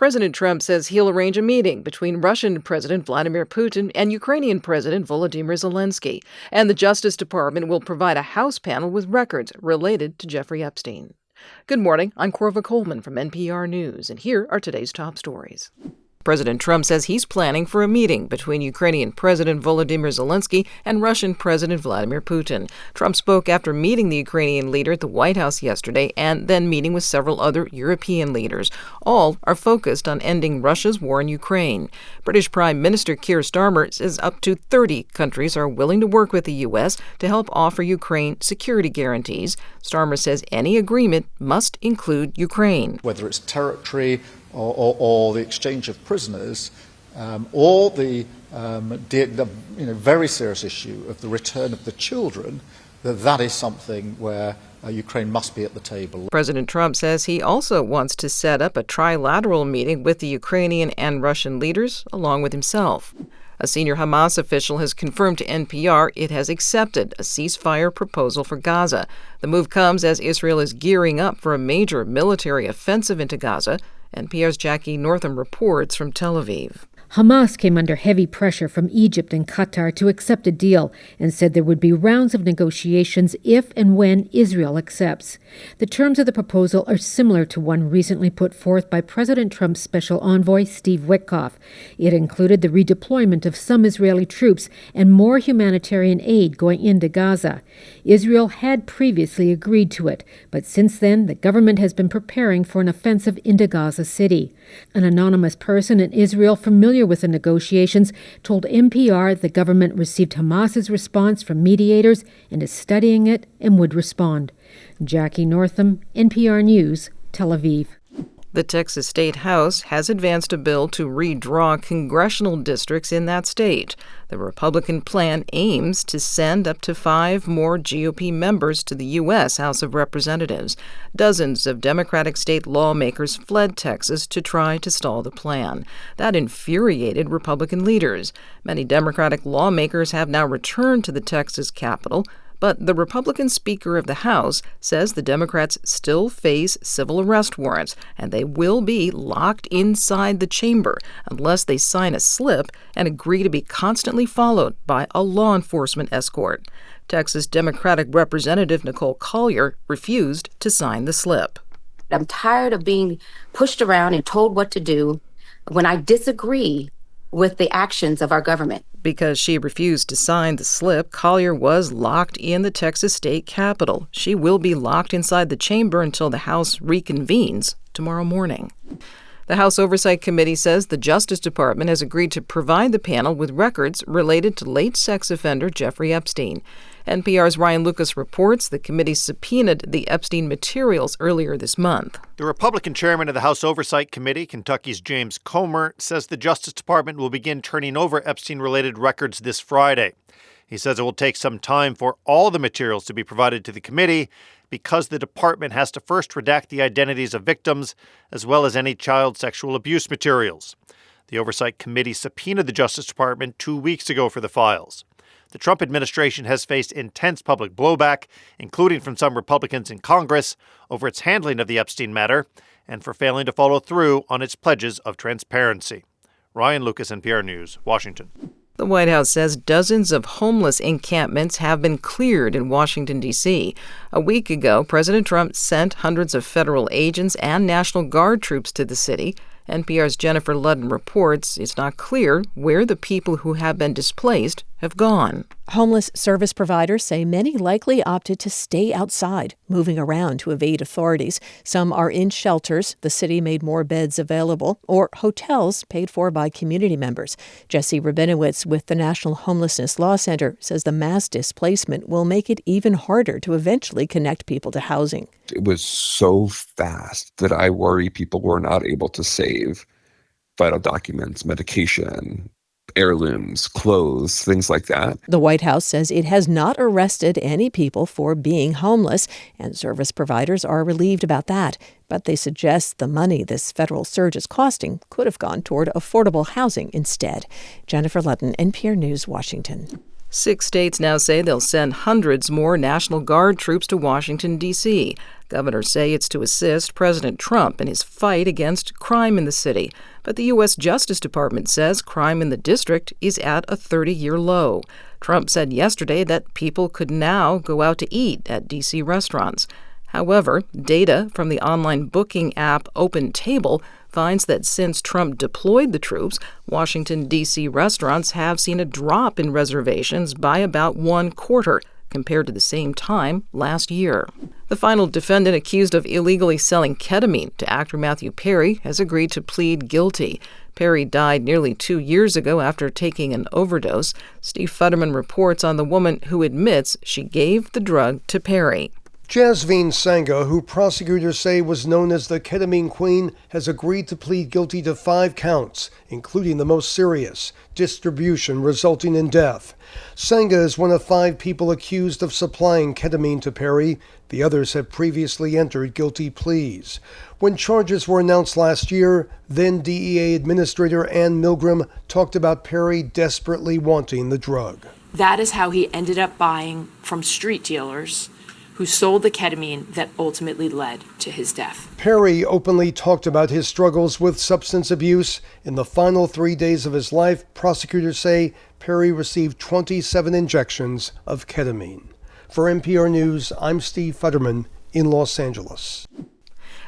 President Trump says he'll arrange a meeting between Russian President Vladimir Putin and Ukrainian President Volodymyr Zelenskyy. And the Justice Department will provide a House panel with records related to Jeffrey Epstein. Good morning. I'm Corva Coleman from NPR News, and here are today's top stories. President Trump says he's planning for a meeting between Ukrainian President Volodymyr Zelenskyy and Russian President Vladimir Putin. Trump spoke after meeting the Ukrainian leader at the White House yesterday and then meeting with several other European leaders. All are focused on ending Russia's war in Ukraine. British Prime Minister Keir Starmer says up to 30 countries are willing to work with the U.S. to help offer Ukraine security guarantees. Starmer says any agreement must include Ukraine. Whether it's territory or the exchange of prisoners, or the very serious issue of the return of the children, that is something where Ukraine must be at the table. President Trump says he also wants to set up a trilateral meeting with the Ukrainian and Russian leaders, along with himself. A senior Hamas official has confirmed to NPR it has accepted a ceasefire proposal for Gaza. The move comes as Israel is gearing up for a major military offensive into Gaza. NPR's Jackie Northam reports from Tel Aviv. Hamas came under heavy pressure from Egypt and Qatar to accept a deal and said there would be rounds of negotiations if and when Israel accepts. The terms of the proposal are similar to one recently put forth by President Trump's special envoy, Steve Witkoff. It included the redeployment of some Israeli troops and more humanitarian aid going into Gaza. Israel had previously agreed to it, but since then the government has been preparing for an offensive into Gaza City. An anonymous person in Israel familiar with the negotiations told NPR the government received Hamas's response from mediators and is studying it and would respond. Jackie Northam, NPR News, Tel Aviv. The Texas State House has advanced a bill to redraw congressional districts in that state. The Republican plan aims to send up to 5 more GOP members to the U.S. House of Representatives. Dozens of Democratic state lawmakers fled Texas to try to stall the plan. That infuriated Republican leaders. Many Democratic lawmakers have now returned to the Texas Capitol. But the Republican Speaker of the House says the Democrats still face civil arrest warrants, and they will be locked inside the chamber unless they sign a slip and agree to be constantly followed by a law enforcement escort. Texas Democratic Representative Nicole Collier refused to sign the slip. I'm tired of being pushed around and told what to do when I disagree with the actions of our government. Because she refused to sign the slip, Collier was locked in the Texas state capitol. She will be locked inside the chamber until the House reconvenes tomorrow morning. The House Oversight Committee says the Justice Department has agreed to provide the panel with records related to late sex offender Jeffrey Epstein. NPR's Ryan Lucas reports the committee subpoenaed the Epstein materials earlier this month. The Republican chairman of the House Oversight Committee, Kentucky's James Comer, says the Justice Department will begin turning over Epstein-related records this Friday. He says it will take some time for all the materials to be provided to the committee because the department has to first redact the identities of victims as well as any child sexual abuse materials. The Oversight Committee subpoenaed the Justice Department 2 weeks ago for the files. The Trump administration has faced intense public blowback, including from some Republicans in Congress, over its handling of the Epstein matter and for failing to follow through on its pledges of transparency. Ryan Lucas, NPR News, Washington. The White House says dozens of homeless encampments have been cleared in Washington, D.C. A week ago, President Trump sent hundreds of federal agents and National Guard troops to the city. NPR's Jennifer Ludden reports it's not clear where the people who have been displaced have gone. Homeless service providers say many likely opted to stay outside, moving around to evade authorities. Some are in shelters the city made more beds available, or hotels paid for by community members. Jesse Rabinowitz with the National Homelessness Law Center says the mass displacement will make it even harder to eventually connect people to housing. It was so fast that I worry people were not able to save vital documents, medication, heirlooms, clothes, things like that. The White House says it has not arrested any people for being homeless, and service providers are relieved about that. But they suggest the money this federal surge is costing could have gone toward affordable housing instead. Jennifer Ludden, NPR News, Washington. 6 states now say they'll send hundreds more National Guard troops to Washington, D.C. Governors say it's to assist President Trump in his fight against crime in the city. But the U.S. Justice Department says crime in the district is at a 30-year low. Trump said yesterday that people could now go out to eat at D.C. restaurants. However, data from the online booking app OpenTable finds that since Trump deployed the troops, Washington, D.C. restaurants have seen a drop in reservations by about 1/4 compared to the same time last year. The final defendant accused of illegally selling ketamine to actor Matthew Perry has agreed to plead guilty. Perry died nearly 2 years ago after taking an overdose. Steve Futterman reports on the woman who admits she gave the drug to Perry. Jasveen Sangha, who prosecutors say was known as the Ketamine Queen, has agreed to plead guilty to 5 counts, including the most serious, distribution resulting in death. Sangha is one of 5 people accused of supplying ketamine to Perry. The others have previously entered guilty pleas. When charges were announced last year, then DEA Administrator Ann Milgram talked about Perry desperately wanting the drug. That is how he ended up buying from street dealers who sold the ketamine that ultimately led to his death. Perry openly talked about his struggles with substance abuse. In the final 3 days of his life, prosecutors say Perry received 27 injections of ketamine. For NPR News, I'm Steve Futterman in Los Angeles.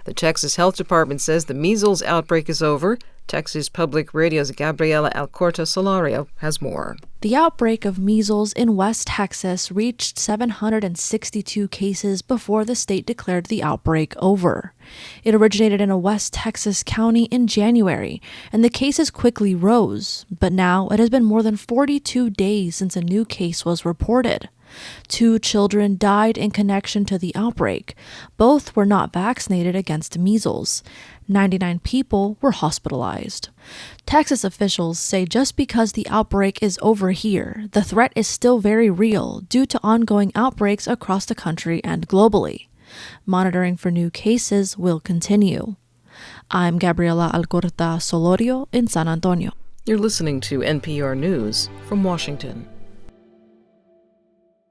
The Texas Health Department says the measles outbreak is over. Texas Public Radio's Gabriela Alcorta-Solario has more. The outbreak of measles in West Texas reached 762 cases before the state declared the outbreak over. It originated in a West Texas county in January, and the cases quickly rose, but now it has been more than 42 days since a new case was reported. 2 children died in connection to the outbreak. Both were not vaccinated against measles. 99 people were hospitalized. Texas officials say just because the outbreak is over here, the threat is still very real due to ongoing outbreaks across the country and globally. Monitoring for new cases will continue. I'm Gabriela Alcorta-Solario in San Antonio. You're listening to NPR News from Washington.